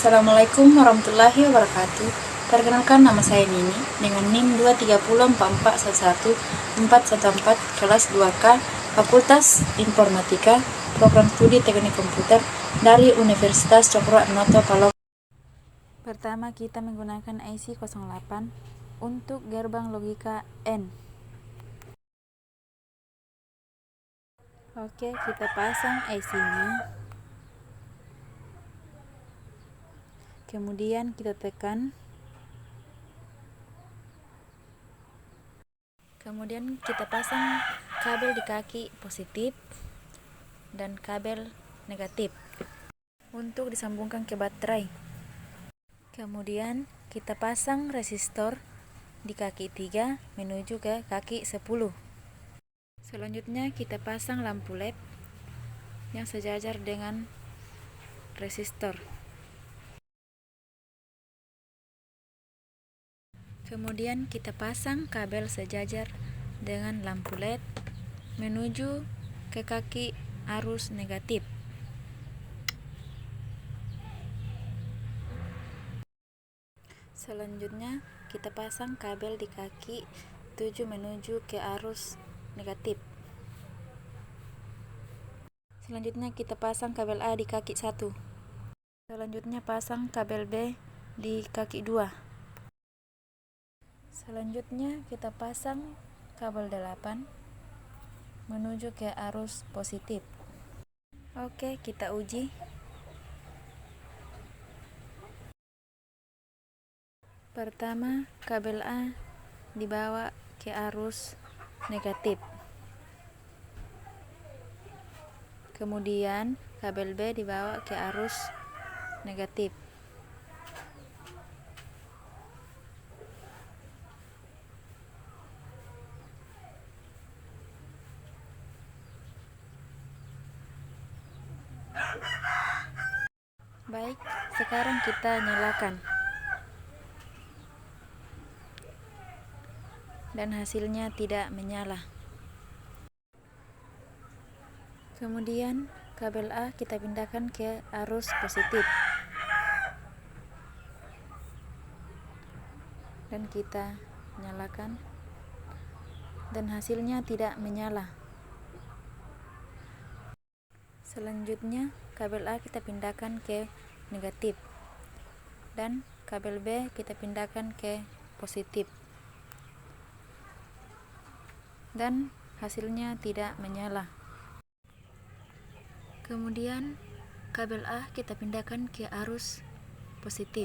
Assalamualaikum warahmatullahi wabarakatuh. Perkenalkan, nama saya Nini dengan NIM 23044111414 kelas 2K Fakultas Informatika Program Studi Teknik Komputer dari Universitas Cokroaminoto Palopo. Pertama, kita menggunakan IC 08 untuk gerbang logika N. Oke, kita pasang IC-nya. Kemudian kita tekan. Kemudian kita pasang kabel di kaki positif dan kabel negatif untuk disambungkan ke baterai. Kemudian kita pasang resistor di kaki 3 menuju ke kaki 10. Selanjutnya kita pasang lampu LED yang sejajar dengan resistor. Kemudian kita pasang kabel sejajar dengan lampu LED menuju ke kaki arus negatif. Selanjutnya kita pasang kabel di kaki 7 menuju ke arus negatif. Selanjutnya kita pasang kabel A di kaki 1. Selanjutnya pasang kabel B di kaki 2. Selanjutnya kita pasang kabel 8 menuju ke arus positif. Oke, kita uji. Pertama, kabel A dibawa ke arus negatif. Kemudian kabel B dibawa ke arus negatif. Baik, sekarang kita nyalakan. Dan hasilnya tidak menyala. Kemudian kabel A kita pindahkan ke arus positif. Dan kita nyalakan. Dan hasilnya tidak menyala. Selanjutnya kabel A kita pindahkan ke negatif. Dan kabel B kita pindahkan ke positif. Dan hasilnya tidak menyala. Kemudian kabel A kita pindahkan ke arus positif.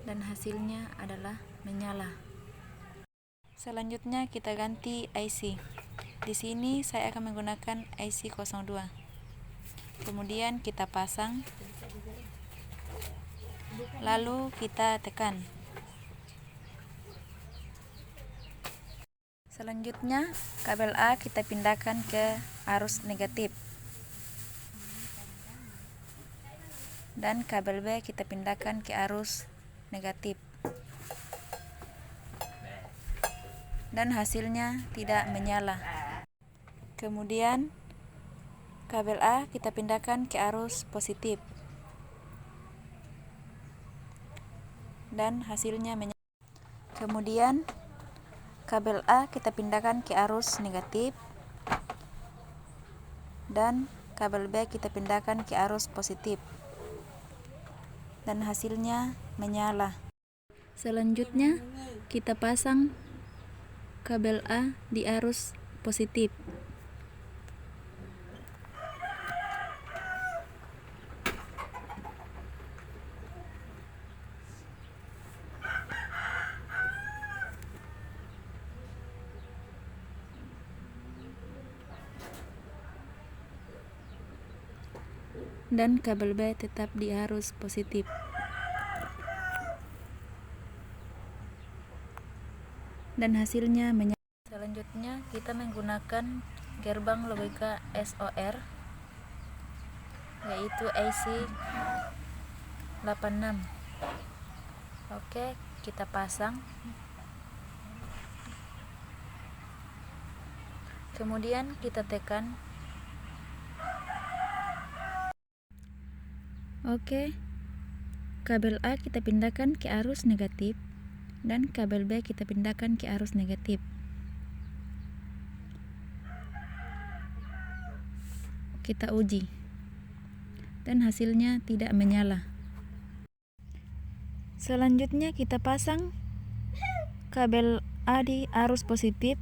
Dan hasilnya adalah menyala. Selanjutnya kita ganti IC. Di sini saya akan menggunakan IC 02. Kemudian kita pasang. Lalu kita tekan. Selanjutnya kabel A kita pindahkan ke arus negatif. Dan kabel B kita pindahkan ke arus negatif. Dan hasilnya tidak menyala. Kemudian kabel A kita pindahkan ke arus positif. Dan hasilnya menyala. Kemudian kabel A kita pindahkan ke arus negatif. Dan kabel B kita pindahkan ke arus positif. Dan hasilnya menyala. Selanjutnya kita pasang kabel A di arus positif. Dan kabel B tetap di arus positif. Dan hasilnya menyala. Selanjutnya kita menggunakan gerbang logika SOR, yaitu IC 86. Oke, kita pasang. Kemudian kita tekan. Oke, kabel A kita pindahkan ke arus negatif dan kabel B kita pindahkan ke arus negatif. Kita uji dan hasilnya tidak menyala. Selanjutnya kita pasang kabel A di arus positif.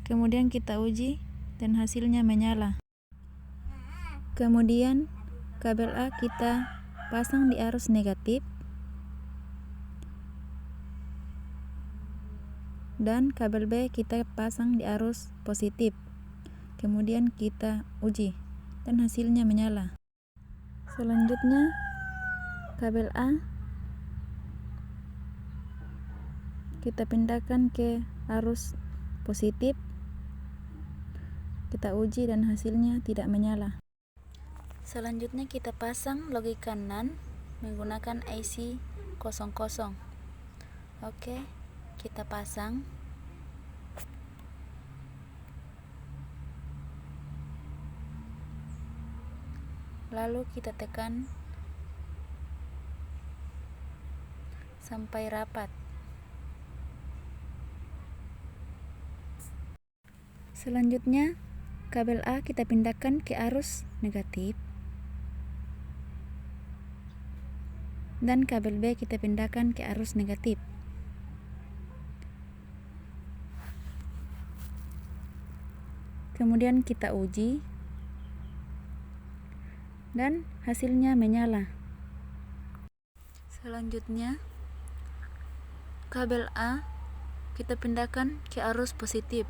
Kemudian kita uji dan hasilnya menyala. Kemudian kabel A kita pasang di arus negatif dan kabel B kita pasang di arus positif. Kemudian kita uji dan hasilnya menyala. Selanjutnya kabel A kita pindahkan ke arus positif. Kita uji dan hasilnya tidak menyala. Selanjutnya kita pasang logika NAND menggunakan IC 00. Oke, kita pasang. Lalu kita tekan sampai rapat. Selanjutnya kabel A kita pindahkan ke arus negatif dan kabel B kita pindahkan ke arus negatif. Kemudian kita uji dan hasilnya menyala. Selanjutnya kabel A kita pindahkan ke arus positif.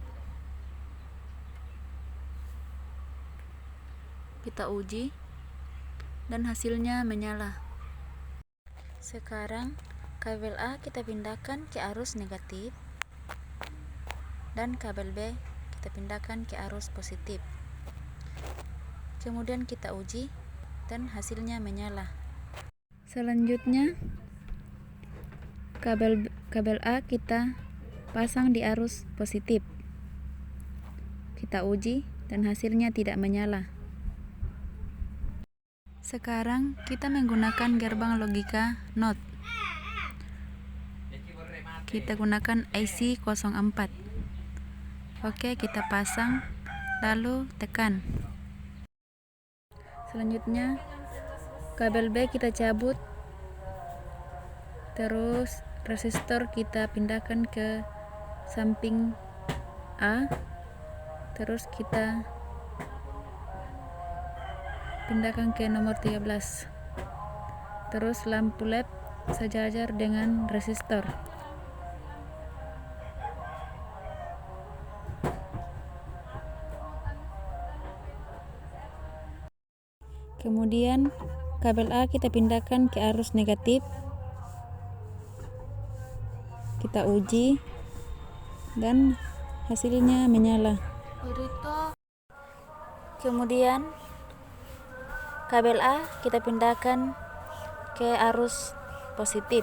Kita uji dan hasilnya menyala. Sekarang kabel A kita pindahkan ke arus negatif dan kabel B kita pindahkan ke arus positif. Kemudian kita uji dan hasilnya menyala. Selanjutnya kabel A kita pasang di arus positif. Kita uji dan hasilnya tidak menyala. Sekarang kita menggunakan gerbang logika NOT. Kita gunakan IC 04. Oke, kita pasang lalu tekan. Selanjutnya kabel B kita cabut. Terus resistor kita pindahkan ke samping A. Terus kita pindahkan ke nomor 13. Terus lampu LED sejajar dengan resistor. Kemudian kabel A kita pindahkan ke arus negatif. Kita uji dan hasilnya menyala. Kemudian kabel A kita pindahkan ke arus positif.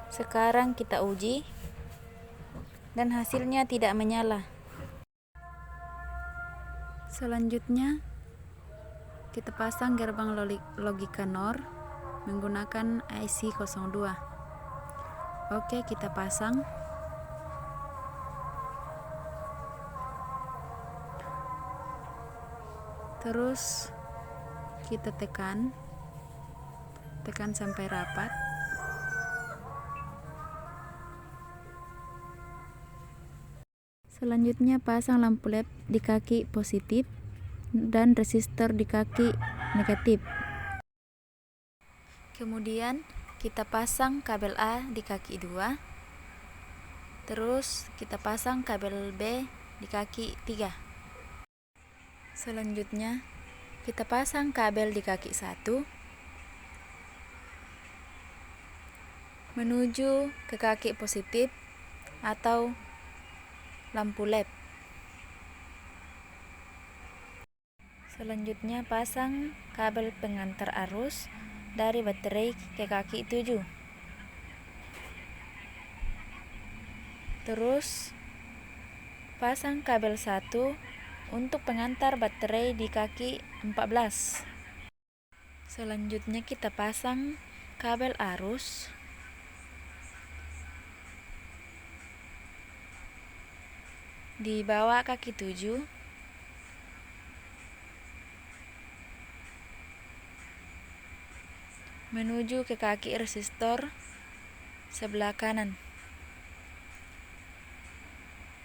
Sekarang kita uji dan hasilnya tidak menyala. Selanjutnya kita pasang gerbang logika NOR menggunakan IC 02. Oke, kita pasang. Terus kita tekan sampai rapat. Selanjutnya pasang lampu LED di kaki positif dan resistor di kaki negatif. Kemudian kita pasang kabel A di kaki 2. Terus kita pasang kabel B di kaki 3. Selanjutnya kita pasang kabel di kaki 1 menuju ke kaki positif atau lampu LED. Selanjutnya pasang kabel pengantar arus dari baterai ke kaki 7. Terus pasang kabel 1 untuk pengantar baterai di kaki 14. Selanjutnya kita pasang kabel arus di bawah kaki 7 menuju ke kaki resistor sebelah kanan.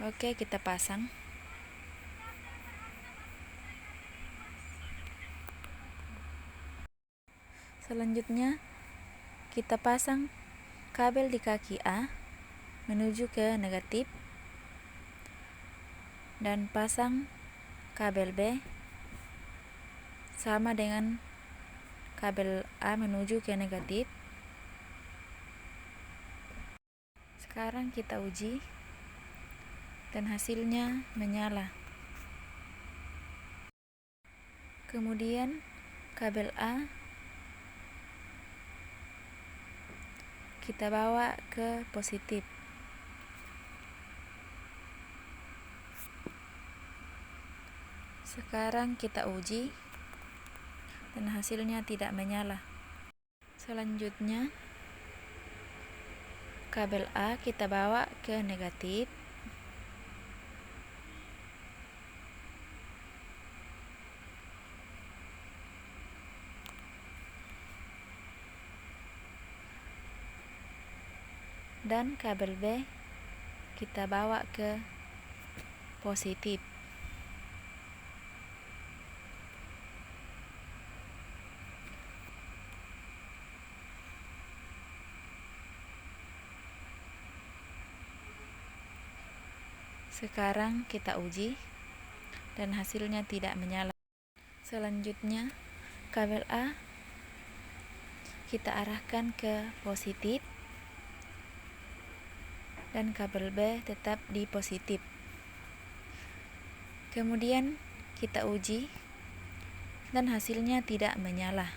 Oke, kita pasang. Selanjutnya kita pasang kabel di kaki A menuju ke negatif dan pasang kabel B sama dengan kabel A menuju ke negatif. Sekarang kita uji dan hasilnya menyala. Kemudian kabel A kita bawa ke positif. Sekarang kita uji dan hasilnya tidak menyala. Selanjutnya kabel A kita bawa ke negatif. Dan kabel B kita bawa ke positif. Sekarang kita uji dan hasilnya tidak menyala. Selanjutnya kabel A kita arahkan ke positif dan kabel B tetap di positif. Kemudian kita uji dan hasilnya tidak menyala.